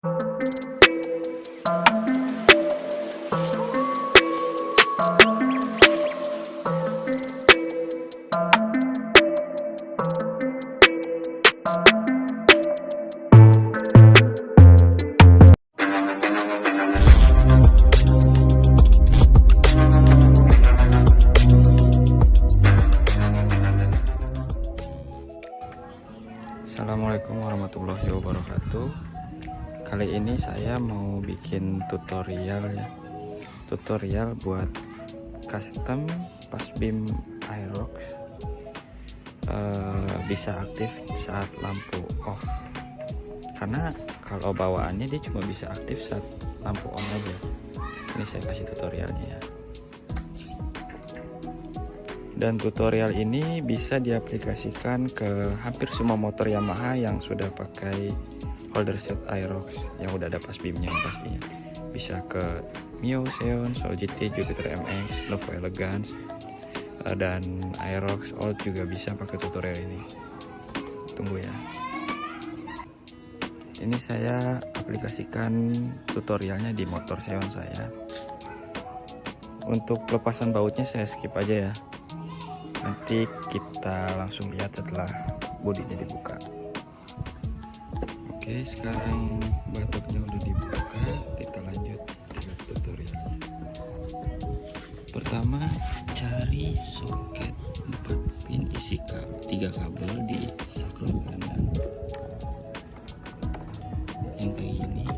Assalamualaikum warahmatullahi wabarakatuh. Kali ini saya mau bikin tutorial ya. Tutorial buat custom pasbeam Aerox bisa aktif saat lampu off. Karena kalau bawaannya dia cuma bisa aktif saat lampu on aja. Ini saya kasih tutorialnya ya. Dan tutorial ini bisa diaplikasikan ke hampir semua motor Yamaha yang sudah pakai holder set Aerox yang udah ada pasbeamnya pastinya. Bisa ke Mio, Xeon, Soul GT, Jupiter MX, Novo Elegance, dan Aerox Old juga bisa pakai tutorial ini. Tunggu ya. Ini saya aplikasikan tutorialnya di motor Xeon saya. Untuk pelepasan bautnya saya skip aja ya. Nanti kita langsung lihat setelah bodinya dibuka. Oke, sekarang batoknya udah dibuka, kita lanjut ke tutorialnya. Pertama, cari soket 4 pin isi 3 kabel di saklek kanan yang kayak gini.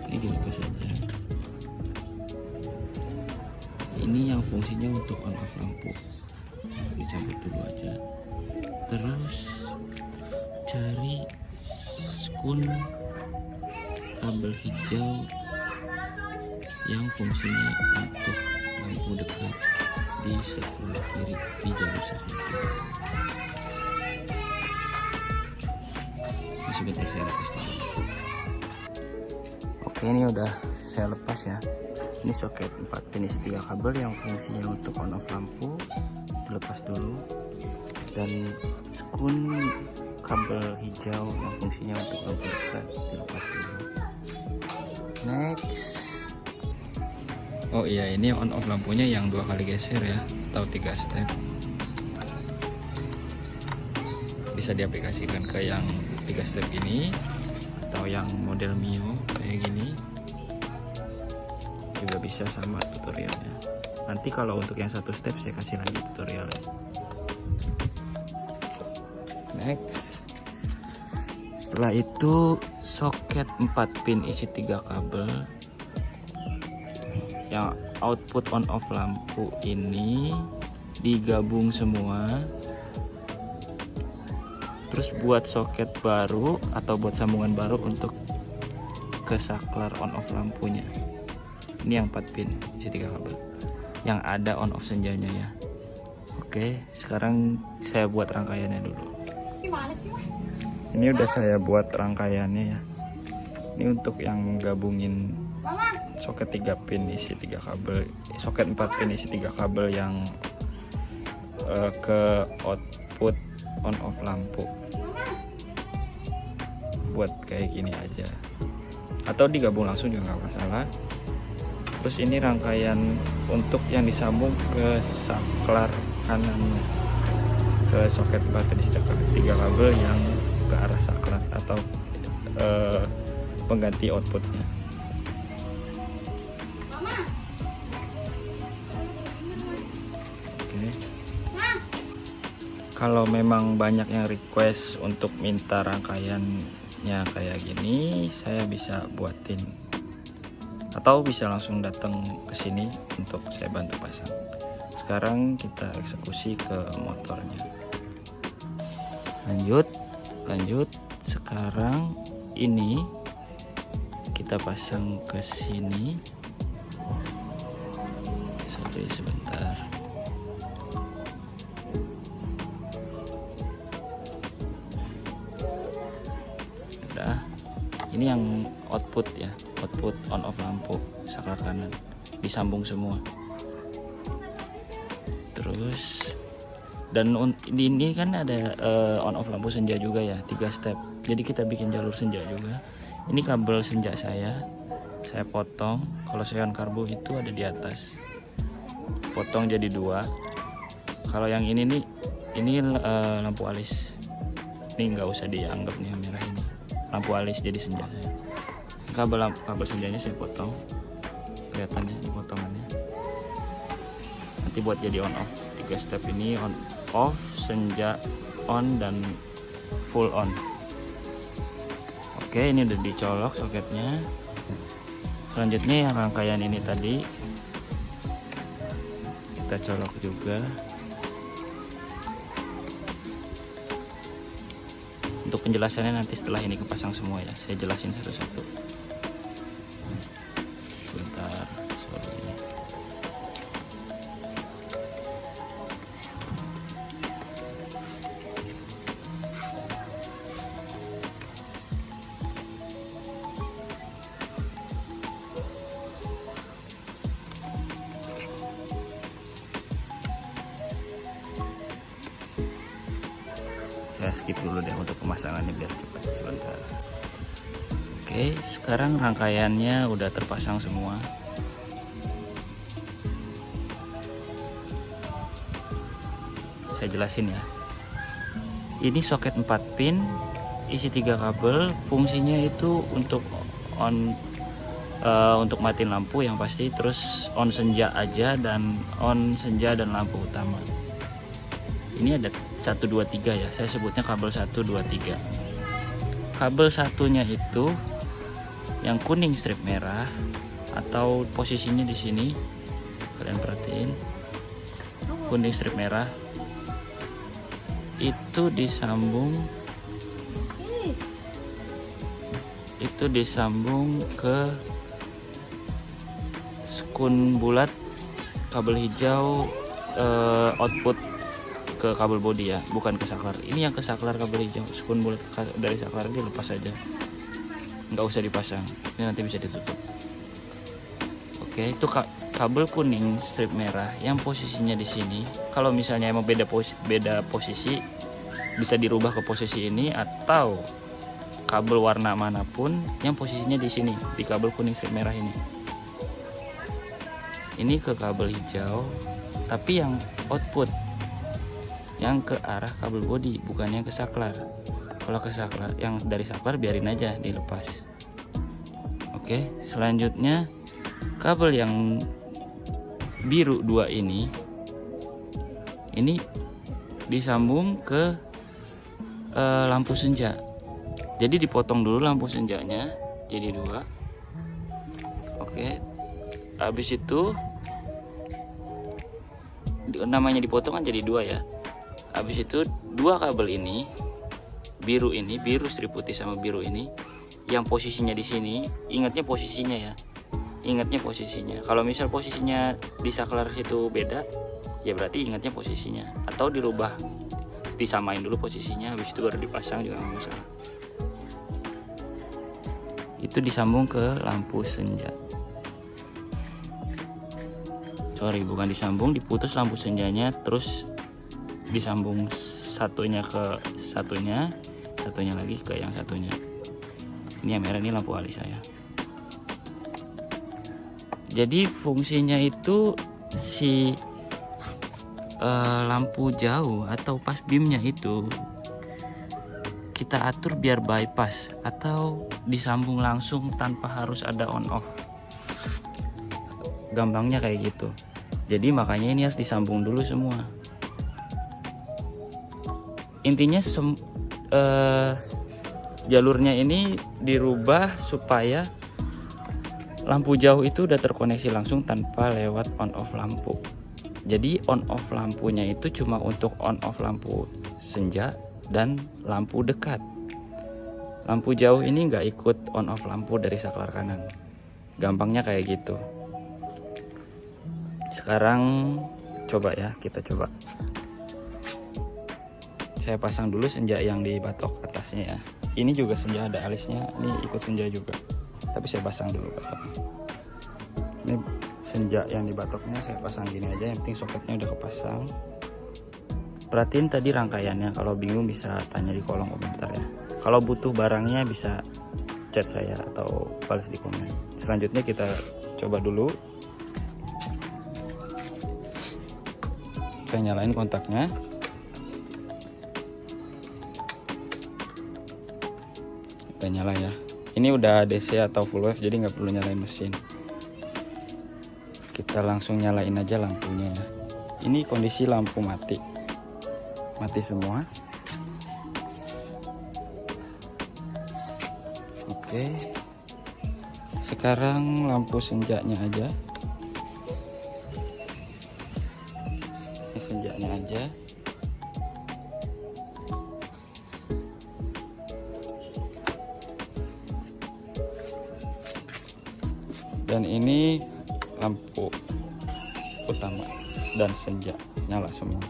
Ini dilepas aja. Ini yang fungsinya untuk on off lampu, dicabut dulu aja. Terus cari skun kabel hijau yang fungsinya untuk lampu dekat di sebelah kiri, di jalur sebelah kiri. Ini sebentar saya lepas dulu. Oke, ini udah saya lepas ya. Ini soket 4 pin isi 3 kabel yang fungsinya untuk on off lampu dilepas dulu, dan skun kabel hijau yang fungsinya untuk lampu dekat dilepas dulu. Next. Oh iya, ini on off lampunya yang 2 kali geser ya, atau 3 step. Bisa diaplikasikan ke yang 3 step ini atau yang model Mio kayak gini. Juga bisa sama tutorialnya. Nanti kalau untuk yang 1 step saya kasih lagi tutorialnya. Next. Setelah itu soket 4 pin isi 3 kabel yang output on off lampu ini digabung semua. Terus buat soket baru atau buat sambungan baru untuk ke saklar on off lampunya. Ini yang 4 pin isi 3 kabel yang ada on off senjanya ya. Oke, sekarang saya buat rangkaiannya dulu. Ini udah saya buat rangkaiannya ya. Ini untuk yang gabungin soket 3 pin isi 3 kabel, soket 4 pin isi 3 kabel yang ke output on off lampu. Buat kayak gini aja, atau digabung langsung juga nggak masalah. Terus ini rangkaian untuk yang disambung ke saklar kanannya, ke soket 4 pin isi 3 kabel yang ke arah saklar atau pengganti outputnya. Oke. Kalau memang banyak yang request untuk minta rangkaiannya kayak gini, saya bisa buatin atau bisa langsung datang ke sini untuk saya bantu pasang. Sekarang kita eksekusi ke motornya. Lanjut. Sekarang ini kita pasang ke sini. Sampai sebentar. Udah. Ini yang output ya, output on off lampu saklar kanan disambung semua. Terus dan ini kan ada on off lampu senja juga ya, 3 step. jadi kita bikin jalur senja juga. Ini kabel senja saya potong. Kalau Xeon Karbo itu ada di atas, potong jadi 2. Kalau yang ini nih, ini lampu alis. Ini nggak usah dianggap nih yang merah ini, lampu alis jadi senja saya. Kabel senjanya saya potong, kelihatan ya ini potongannya. Nanti buat jadi on off 3 step ini, on off, senja on, dan full on. Oke, ini udah dicolok soketnya. Selanjutnya yang rangkaian ini tadi kita colok juga. Untuk penjelasannya nanti setelah ini kepasang semua ya, saya jelasin satu-satu. Sebentar, sorry. Saya skip dulu deh untuk pemasangannya biar cepat sebentar. Oke, sekarang rangkaiannya udah terpasang semua. Saya jelasin ya. Ini soket 4 pin, isi 3 kabel. Fungsinya itu untuk untuk matiin lampu yang pasti, terus on senja aja, dan on senja dan lampu utama. Ini ada 1, 2, 3 ya, saya sebutnya kabel 1, 2, 3. Kabel satunya itu yang kuning strip merah, atau posisinya di sini, kalian perhatiin, kuning strip merah itu disambung ke skun bulat kabel hijau, output ke kabel body ya, bukan ke saklar. Ini yang ke saklar kabel hijau, skun bulat dari saklar dia lepas aja, nggak usah dipasang, ini nanti bisa ditutup. Oke, itu kabel kuning strip merah yang posisinya di sini. Kalau misalnya emang beda posisi, bisa dirubah ke posisi ini, atau kabel warna manapun yang posisinya di sini, di kabel kuning strip merah ini. Ini ke kabel hijau, tapi yang output yang ke arah kabel body, bukan yang ke saklar. Kalau ke saklar, yang dari saklar biarin aja dilepas. Oke, selanjutnya kabel yang biru 2 ini disambung ke lampu senja. Jadi dipotong dulu lampu senjanya jadi 2. Oke, habis itu namanya dipotong kan jadi 2 ya. Habis itu 2 kabel ini, biru strip putih sama biru ini, yang posisinya di sini, ingatnya posisinya. Kalau misal posisinya di saklar situ beda, ya berarti ingatnya posisinya, atau dirubah, disamain dulu posisinya, habis itu baru dipasang juga nggak masalah. Itu disambung ke lampu senja. Sorry, bukan disambung, diputus lampu senjanya, terus disambung satunya ke satunya lagi ke yang satunya. Ini yang merah, ini lampu alis saya. Jadi fungsinya itu si lampu jauh atau pas beamnya itu kita atur biar bypass atau disambung langsung tanpa harus ada on off. Gampangnya kayak gitu. Jadi makanya ini harus disambung dulu semua. Intinya jalurnya ini dirubah supaya lampu jauh itu udah terkoneksi langsung tanpa lewat on off lampu. Jadi on off lampunya itu cuma untuk on off lampu senja dan lampu dekat. Lampu jauh ini nggak ikut on off lampu dari saklar kanan. Gampangnya kayak gitu. Sekarang coba ya, kita coba. Saya pasang dulu senja yang di batok atasnya ya. Ini juga senja ada alisnya, ini ikut senja juga. Tapi saya pasang dulu batoknya. Ini senja yang di batoknya saya pasang gini aja, yang penting soketnya udah kepasang. Perhatiin tadi rangkaiannya, kalau bingung bisa tanya di kolom komentar ya. Kalau butuh barangnya bisa chat saya atau balas di komen. Selanjutnya kita coba dulu. Saya nyalain kontaknya. Kita nyala ya. Ini udah DC atau full wave, jadi nggak perlu nyalain mesin. Kita langsung nyalain aja lampunya ya. Ini kondisi lampu mati semua. Oke, sekarang lampu senjanya aja. Ini senjanya aja. Dan ini lampu utama dan senja nyala semua.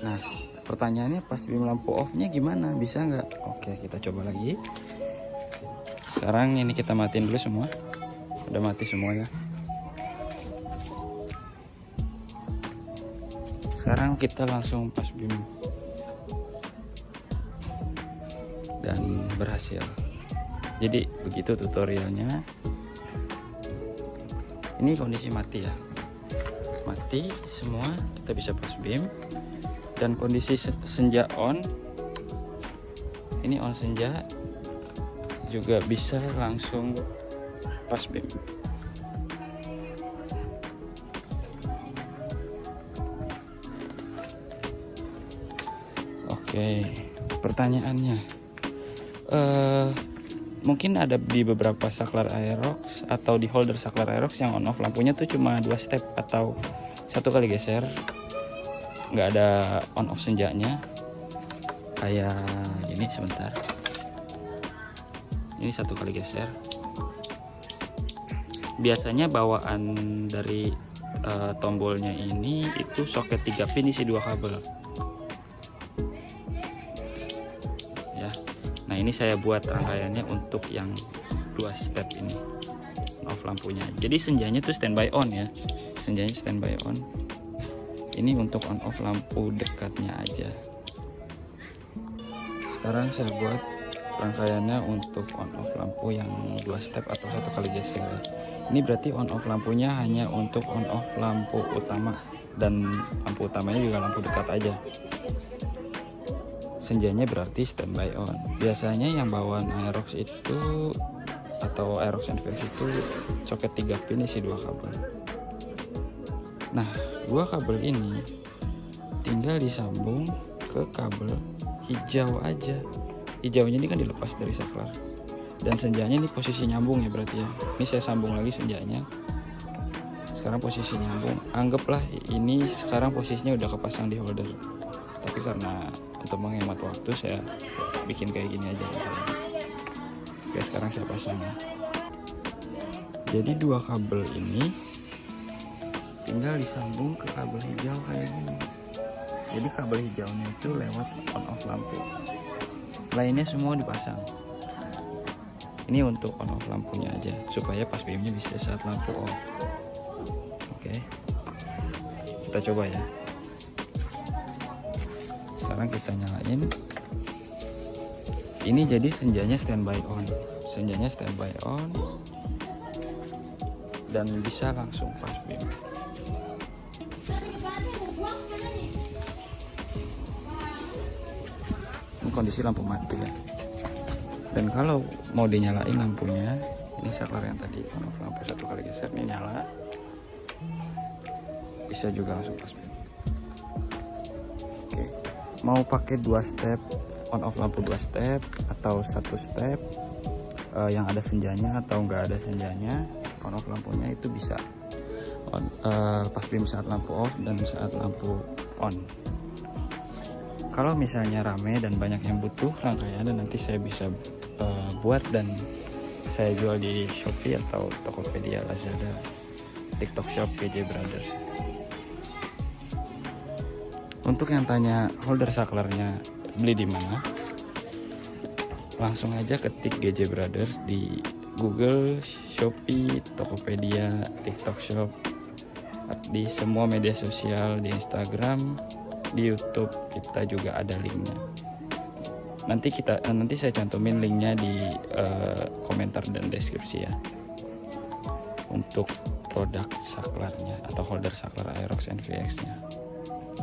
Nah, pertanyaannya pas beam lampu off-nya gimana? Bisa nggak? Oke, kita coba lagi. Sekarang ini kita matiin dulu semua. Udah mati semuanya. Sekarang kita langsung pas beam. Dan berhasil. Jadi begitu tutorialnya. Ini kondisi mati ya. Mati semua, kita bisa pas beam. Dan kondisi senja on. Ini on senja juga bisa langsung pas beam. Oke, pertanyaannya mungkin ada di beberapa saklar Aerox atau di holder saklar Aerox yang on off lampunya tuh cuma 2 step atau 1 kali geser, nggak ada on off senjanya. Kayak ini, sebentar, ini 1 kali geser. Biasanya bawaan dari tombolnya ini itu soket 3 pin isi 2 kabel ya. Nah, ini saya buat rangkaiannya untuk yang 2 step ini on off lampunya. Jadi senjanya tuh standby on ya, senjanya standby on. Ini untuk on off lampu dekatnya aja. Sekarang saya buat rangkaiannya untuk on off lampu yang 2 step atau 1 kali geser. Ini berarti on off lampunya hanya untuk on off lampu utama, dan lampu utamanya juga lampu dekat aja. Senjanya berarti standby on. Biasanya yang bawaan Aerox itu atau Aerox Enverse itu soket 3 pin isi 2 kabel. Nah, 2 kabel ini tinggal disambung ke kabel hijau aja. Hijaunya ini kan dilepas dari saklar. Dan senjanya ini posisi nyambung ya berarti ya. Ini saya sambung lagi senjanya. Sekarang posisi nyambung. Anggaplah ini sekarang posisinya udah kepasang di holder. Tapi karena untuk menghemat waktu saya bikin kayak gini aja. Oke, sekarang saya pasang ya. Jadi 2 kabel ini tinggal disambung ke kabel hijau kayak gini. Jadi kabel hijaunya itu lewat on off lampu, lainnya semua dipasang. Ini untuk on off lampunya aja supaya pas beamnya bisa saat lampu off. Oke, kita coba ya. Sekarang kita nyalain. Ini jadi senjanya standby on, senjanya standby on dan bisa langsung pas beam. Ini kondisi lampu mati ya. Dan kalau mau dinyalain lampunya, ini saklar yang tadi on off lampu 1 kali geser, ini nyala, bisa juga langsung pas beam. Oke, mau pakai 2 step on off lampu 2 step atau 1 step yang ada senjanya atau enggak ada senjanya, on off lampunya itu bisa pas beam saat lampu off dan saat lampu on. Kalau misalnya rame dan banyak yang butuh rangkaian, dan nanti saya bisa buat dan saya jual di Shopee atau Tokopedia, Lazada, TikTok Shop, GJ Brothers. Untuk yang tanya holder saklarnya beli di mana, langsung aja ketik GJ Brothers di Google, Shopee, Tokopedia, TikTok Shop, di semua media sosial, di Instagram, di YouTube kita juga ada linknya. Nanti saya cantumin linknya di komentar dan deskripsi ya, untuk produk saklarnya atau holder saklar Aerox NVX nya.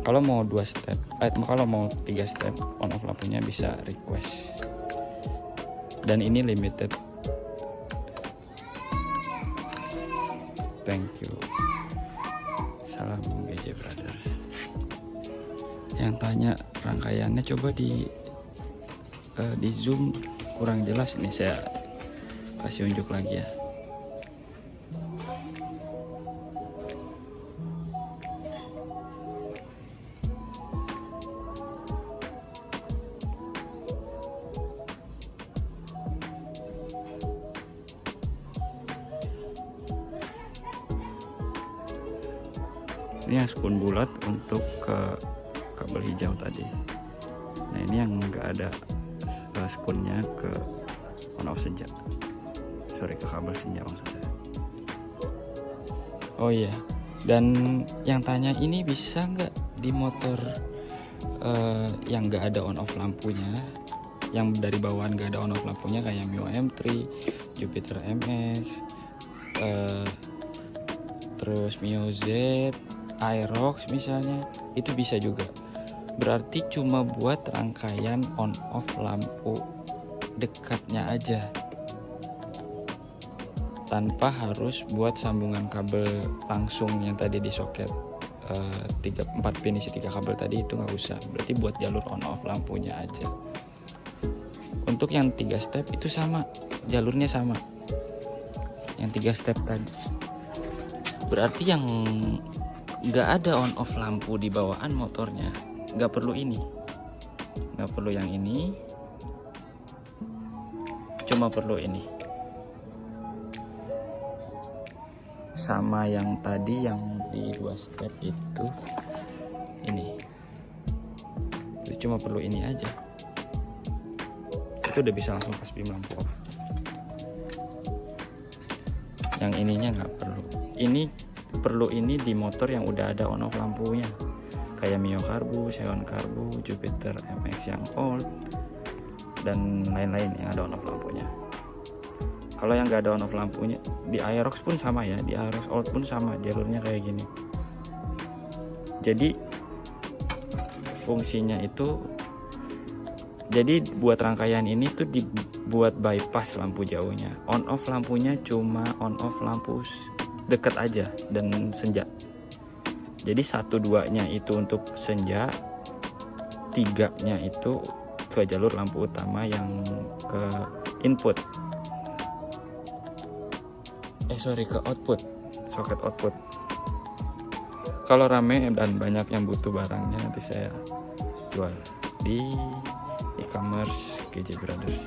Kalau mau 2 step, kalau mau 3 step on off lampunya bisa request. Dan ini limited. Thank you. Salam GJ Brothers. Yang tanya rangkaiannya coba di zoom, kurang jelas. Ini saya kasih unjuk lagi ya. Ini yang spoon bulat untuk ke kabel hijau tadi. Nah ini yang enggak ada spoonnya ke on off senja. Sorry, ke kabel senja maksud saya. Oh iya, dan yang tanya ini bisa nggak di motor yang nggak ada on off lampunya, yang dari bawaan nggak ada on off lampunya kayak Mio M3, Jupiter MS, terus Mio Z, Aerox misalnya, itu bisa juga. Berarti cuma buat rangkaian on off lampu dekatnya aja, tanpa harus buat sambungan kabel langsung yang tadi di soket 4 pin isi 3 kabel tadi, itu nggak usah. Berarti buat jalur on off lampunya aja. Untuk yang 3 step itu sama, jalurnya sama yang 3 step tadi. Berarti yang nggak ada on off lampu di bawaan motornya nggak perlu ini, nggak perlu yang ini, cuma perlu ini. Sama yang tadi yang di 2 step itu, ini itu cuma perlu ini aja, itu udah bisa langsung pas beam lampu off. Yang ininya nggak perlu. Ini perlu ini di motor yang udah ada on off lampunya, kayak Mio Karbu, Xeon Karbu, Jupiter MX yang old, dan lain-lain yang ada on off lampunya. Kalau yang nggak ada on off lampunya, di Aerox pun sama ya, di Aerox old pun sama, jalurnya kayak gini. Jadi fungsinya itu, jadi buat rangkaian ini tuh dibuat bypass lampu jauhnya. On off lampunya cuma on off lampu dekat aja dan senja. Jadi 1-2-nya itu untuk senja, 3-nya itu ke jalur lampu utama yang ke input. Ke output, soket output. Kalau rame dan banyak yang butuh barangnya, nanti saya jual di e-commerce GJ Brothers.